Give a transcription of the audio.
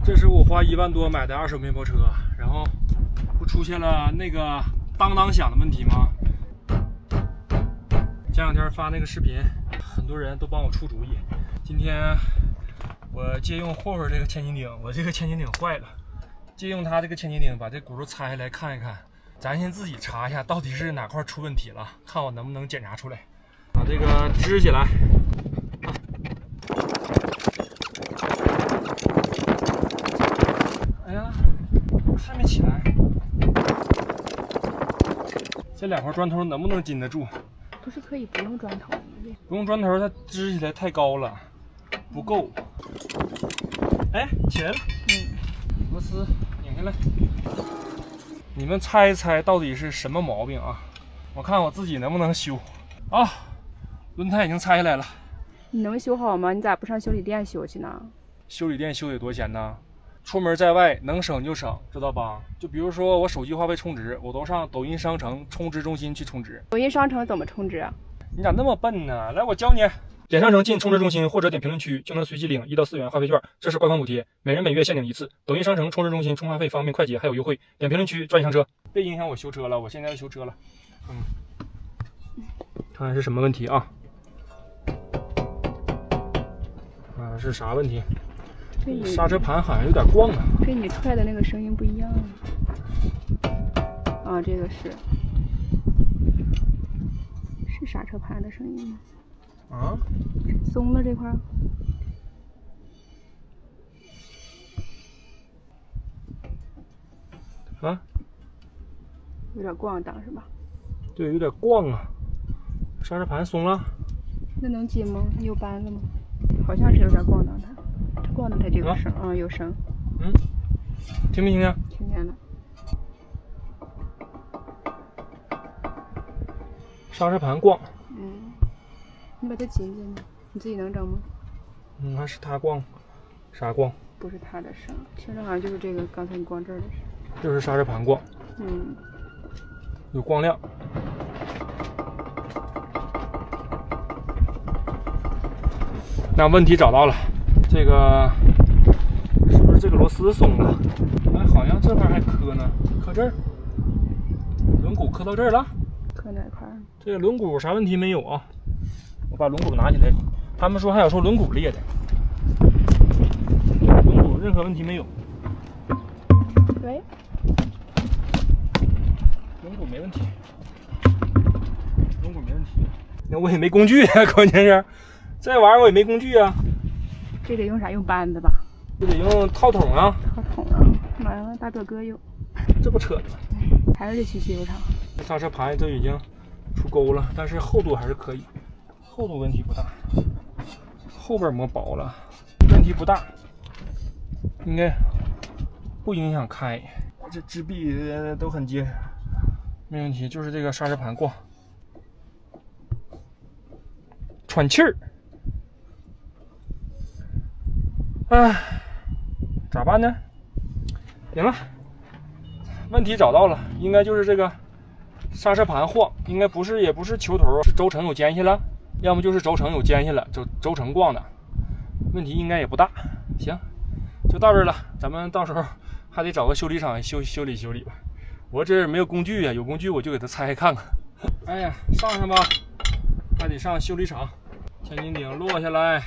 这是我花1万多买的二手面包车，然后不出现了那个当当响的问题吗？前两天发那个视频，很多人都帮我出主意。今天我借用霍霍这个千斤顶，我这个千斤顶坏了，借用它这个千斤顶把这轱辘拆下来看一看，咱先自己查一下到底是哪块出问题了，看我能不能检查出来。把这个支起来。哎呀，还没起来。这2块砖头能不能禁得住？不是可以不用砖头吗？不用砖头，它支起来太高了，不够。哎，起来了。螺丝拧下来。你们猜一猜到底是什么毛病啊？我看我自己能不能修啊？轮胎已经拆下来了。你能修好吗？你咋不上修理店修去呢？修理店修得多钱呢？出门在外能省就省，知道吧？就比如说我手机话费充值，我都上抖音商城充值中心去充值。抖音商城怎么充值啊？你咋那么笨呢？来，我教你。点商城进充值中心或者点评论区就能随机领1到4元话费券，这是官方补贴，每人每月限领1次。抖音商城充值中心充话费方便快捷，还有优惠。点评论区抓紧上车，别影响我修车了，我现在要修车了。看看是什么问题啊？是啥问题？刹车盘好像有点晃啊，跟你踹的那个声音不一样啊。这个是刹车盘的声音吗？啊，松了这块啊，有点咣当是吧？对，有点晃啊。刹车盘松了，那能接吗？你有扳子吗？好像是有点咣当它。咣当它就有声啊，有声。听没听见？听见了。刹车盘晃。你把它紧紧的，你自己能整吗？还是它晃，啥晃？不是它的声，听着好像就是这个刚才你光这儿的声。就是刹车盘晃。有光亮。那问题找到了，这个是不是这个螺丝松了？哎，好像这块还磕呢，磕这儿，轮毂磕到这儿了。磕哪块？这个轮毂啥问题没有啊？我把轮毂拿起来，他们说还有说轮毂裂的，轮毂任何问题没有。喂，轮毂没问题，轮毂没问题。那我也没工具啊，关键是这玩意儿我也没工具啊。这得用啥？用扳子吧？这得用套筒啊。套筒啊！妈呀，大哥哥有。这不扯的吗？还是得去修它。刹车盘都已经出沟了，但是厚度还是可以，厚度问题不大。后边磨薄了，问题不大，应该不影响开。这支臂都很结实，没问题。就是这个刹车盘晃，喘气儿。哎，咋办呢？行了，问题找到了，应该就是这个刹车盘晃，应该不是，也不是球头，是轴承有间隙了，要么就是轴承有间隙了，轴承晃的，问题应该也不大。行，就到这儿了，咱们到时候还得找个修理厂修理吧。我这没有工具啊，有工具我就给它拆开看看。哎呀，上吧，还得上修理厂，千斤顶落下来。